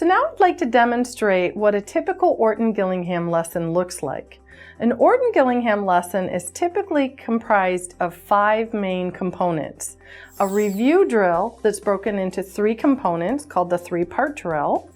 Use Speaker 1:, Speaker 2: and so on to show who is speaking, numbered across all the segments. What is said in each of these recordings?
Speaker 1: So now I'd like to demonstrate what a typical Orton-Gillingham lesson looks like. An Orton-Gillingham lesson is typically comprised of 5 main components. A review drill that's broken into 3 components called the 3-part drill,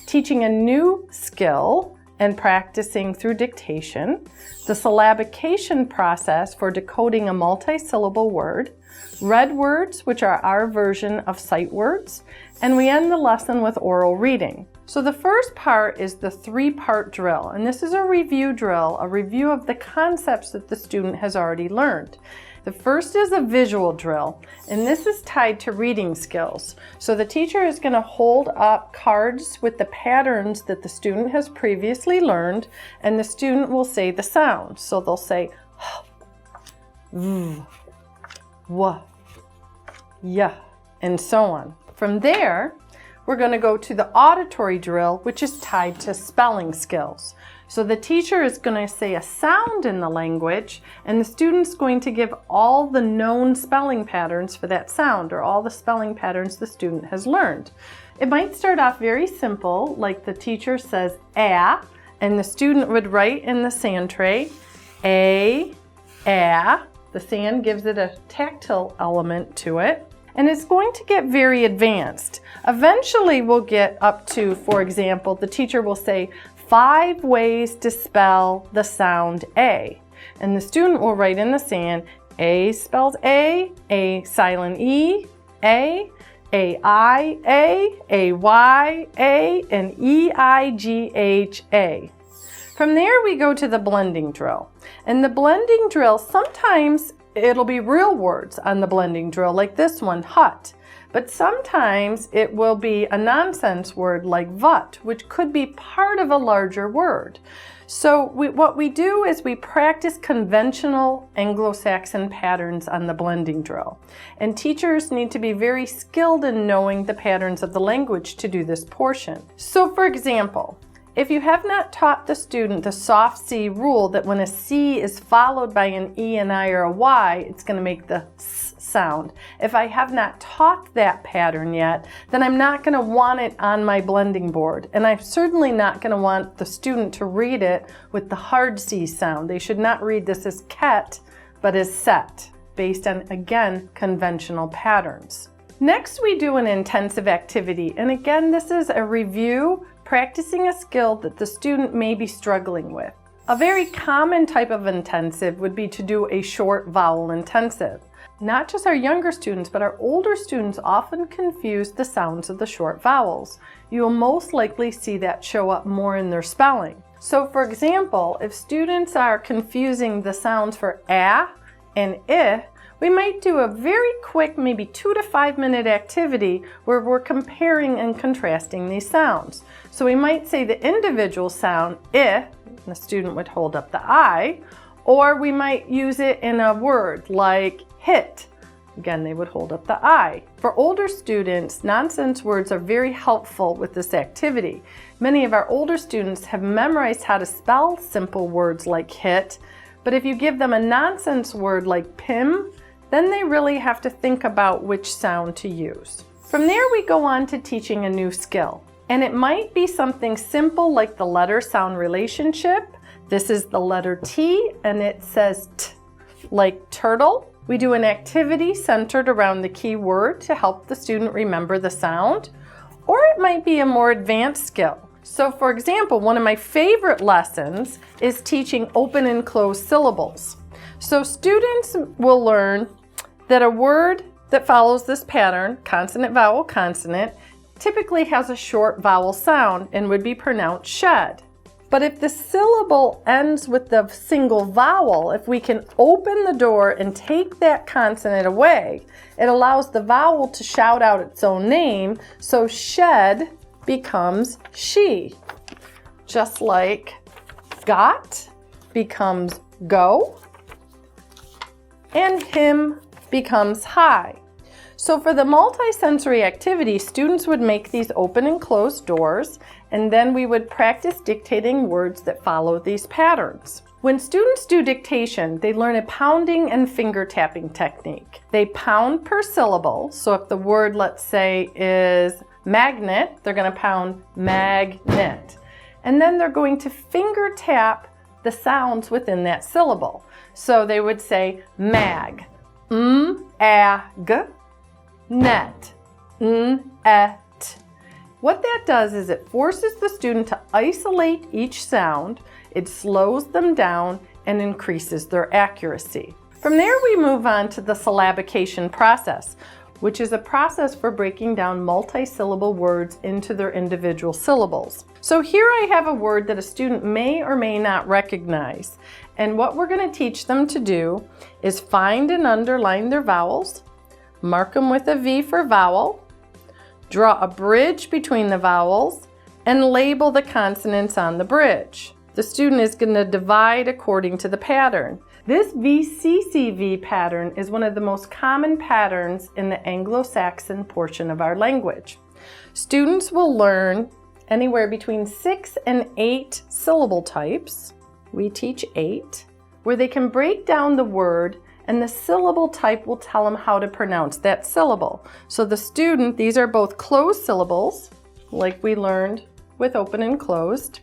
Speaker 1: teaching a new skill and practicing through dictation, the syllabication process for decoding a multi-syllable word, read words, which are our version of sight words, and we end the lesson with oral reading. So the first part is the 3-part drill, and this is a review drill, a review of the concepts that the student has already learned. The first is a visual drill, and this is tied to reading skills. So the teacher is going to hold up cards with the patterns that the student has previously learned, and the student will say the sound. So they'll say v, w, y, and so on. From there, we're going to go to the auditory drill, which is tied to spelling skills. So the teacher is going to say a sound in the language, and the student's going to give all the known spelling patterns for that sound, or all the spelling patterns the student has learned. It might start off very simple, like the teacher says a, and the student would write in the sand tray a. The sand gives it a tactile element to it, and it's going to get very advanced. Eventually we'll get up to, for example, the teacher will say 5 ways to spell the sound A. And the student will write in the sand, A spells A silent E, A I, A Y, A, and EIGH, A. From there we go to the blending drill. And the blending drill, sometimes it'll be real words on the blending drill, like this one, hut. But sometimes it will be a nonsense word like vut, which could be part of a larger word. So what we do is we practice conventional Anglo-Saxon patterns on the blending drill. And teachers need to be very skilled in knowing the patterns of the language to do this portion. So for example, if you have not taught the student the soft C rule, that when a C is followed by an E, an I, or a Y, it's going to make the S sound. If I have not taught that pattern yet, then I'm not going to want it on my blending board. And I'm certainly not going to want the student to read it with the hard C sound. They should not read this as ket, but as set, based on, again, conventional patterns. Next, we do an intensive activity. And again, this is a review, practicing a skill that the student may be struggling with. A very common type of intensive would be to do a short vowel intensive. Not just our younger students, but our older students often confuse the sounds of the short vowels. You will most likely see that show up more in their spelling. So for example, if students are confusing the sounds for a and I, we might do a very quick, maybe 2 to 5 minute activity where we're comparing and contrasting these sounds. So we might say the individual sound, I, and the student would hold up the I, or we might use it in a word like hit. Again, they would hold up the I. For older students, nonsense words are very helpful with this activity. Many of our older students have memorized how to spell simple words like hit, but if you give them a nonsense word like pim, then they really have to think about which sound to use. From there, we go on to teaching a new skill. And it might be something simple like the letter sound relationship. This is the letter T, and it says T, like turtle. We do an activity centered around the key word to help the student remember the sound. Or it might be a more advanced skill. So for example, one of my favorite lessons is teaching open and closed syllables. So students will learn that a word that follows this pattern, consonant, vowel, consonant, typically has a short vowel sound and would be pronounced shed. But if the syllable ends with the single vowel, if we can open the door and take that consonant away, it allows the vowel to shout out its own name, so shed becomes she. Just like got becomes go, and him becomes high. So for the multisensory activity, students would make these open and closed doors, and then we would practice dictating words that follow these patterns. When students do dictation, they learn a pounding and finger tapping technique. They pound per syllable, so if the word, let's say, is magnet, they're going to pound magnet. And then they're going to finger tap the sounds within that syllable. So they would say mag, ag, net, et. What that does is it forces the student to isolate each sound, it slows them down, and increases their accuracy. From there, we move on to the syllabication process, which is a process for breaking down multi-syllable words into their individual syllables. So here I have a word that a student may or may not recognize. And what we're going to teach them to do is find and underline their vowels, mark them with a V for vowel, draw a bridge between the vowels, and label the consonants on the bridge. The student is going to divide according to the pattern. This VCCV pattern is one of the most common patterns in the Anglo-Saxon portion of our language. Students will learn anywhere between 6 and 8 syllable types. We teach 8, where they can break down the word and the syllable type will tell them how to pronounce that syllable. So the student, these are both closed syllables, like we learned with open and closed,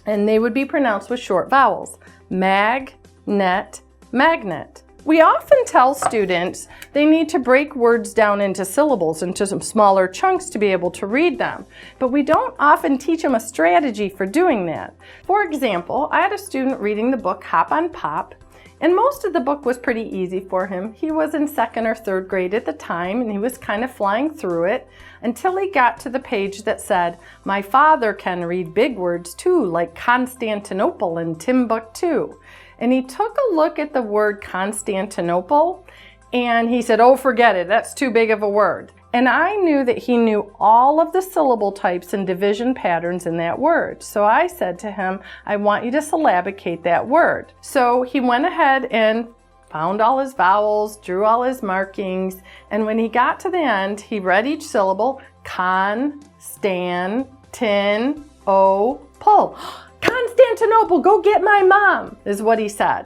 Speaker 1: and they would be pronounced with short vowels. Mag, net, magnet. We often tell students they need to break words down into syllables, into some smaller chunks to be able to read them, but we don't often teach them a strategy for doing that. For example, I had a student reading the book Hop on Pop, and most of the book was pretty easy for him. He was in 2nd or 3rd grade at the time, and he was kind of flying through it until he got to the page that said, "My father can read big words too, like Constantinople and Timbuktu." And he took a look at the word Constantinople and he said, "Oh, forget it, that's too big of a word." And I knew that he knew all of the syllable types and division patterns in that word. So I said to him, "I want you to syllabicate that word." So he went ahead and found all his vowels, drew all his markings, and when he got to the end, he read each syllable, con, stan, tin, o, pull. "Constantinople, go get my mom," is what he said.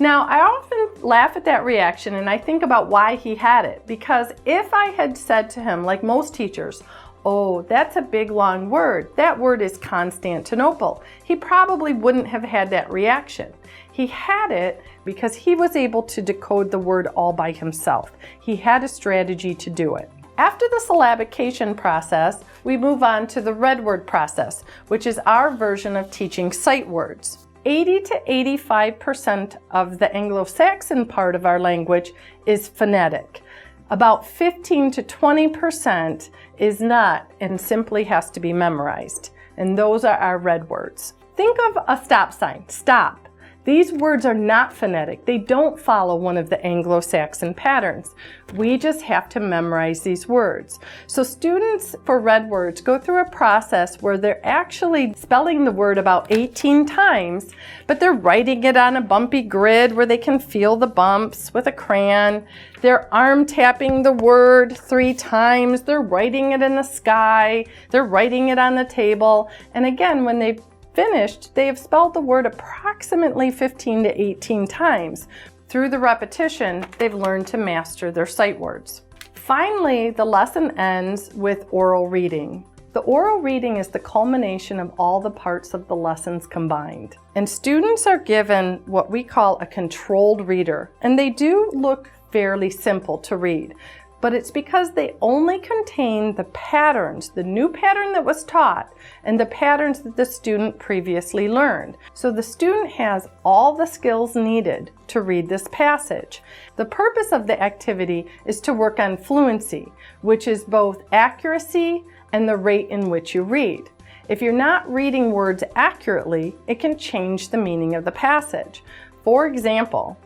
Speaker 1: Now, I often laugh at that reaction and I think about why he had it, because if I had said to him, like most teachers, "Oh, that's a big long word, that word is Constantinople," he probably wouldn't have had that reaction. He had it because he was able to decode the word all by himself. He had a strategy to do it. After the syllabication process, we move on to the red word process, which is our version of teaching sight words. 80 to 85% of the Anglo-Saxon part of our language is phonetic. About 15 to 20% is not and simply has to be memorized. And those are our red words. Think of a stop sign, stop. These words are not phonetic. They don't follow one of the Anglo-Saxon patterns. We just have to memorize these words. So students for red words go through a process where they're actually spelling the word about 18 times, but they're writing it on a bumpy grid where they can feel the bumps with a crayon. They're arm tapping the word 3 times. They're writing it in the sky. They're writing it on the table. And again, when they've finished, they have spelled the word approximately 15 to 18 times. Through the repetition, they've learned to master their sight words. Finally, the lesson ends with oral reading. The oral reading is the culmination of all the parts of the lessons combined. And students are given what we call a controlled reader, and they do look fairly simple to read. But it's because they only contain the patterns, the new pattern that was taught, and the patterns that the student previously learned. So the student has all the skills needed to read this passage. The purpose of the activity is to work on fluency, which is both accuracy and the rate in which you read. If you're not reading words accurately, it can change the meaning of the passage. For example,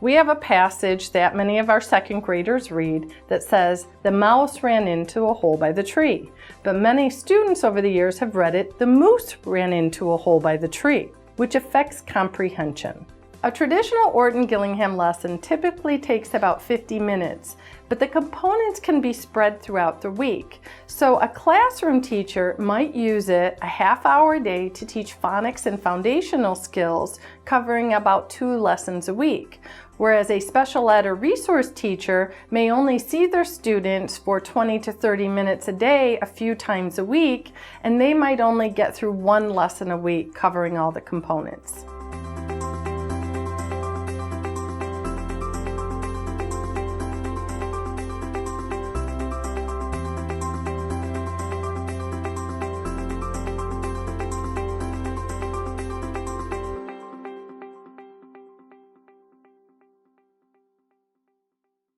Speaker 1: we have a passage that many of our 2nd graders read that says, "The mouse ran into a hole by the tree." But many students over the years have read it, "The moose ran into a hole by the tree," which affects comprehension. A traditional Orton-Gillingham lesson typically takes about 50 minutes, but the components can be spread throughout the week. So a classroom teacher might use it a half hour a day to teach phonics and foundational skills, covering about 2 lessons a week. whereas a special ed or resource teacher may only see their students for 20 to 30 minutes a day a few times a week, and they might only get through one lesson a week covering all the components.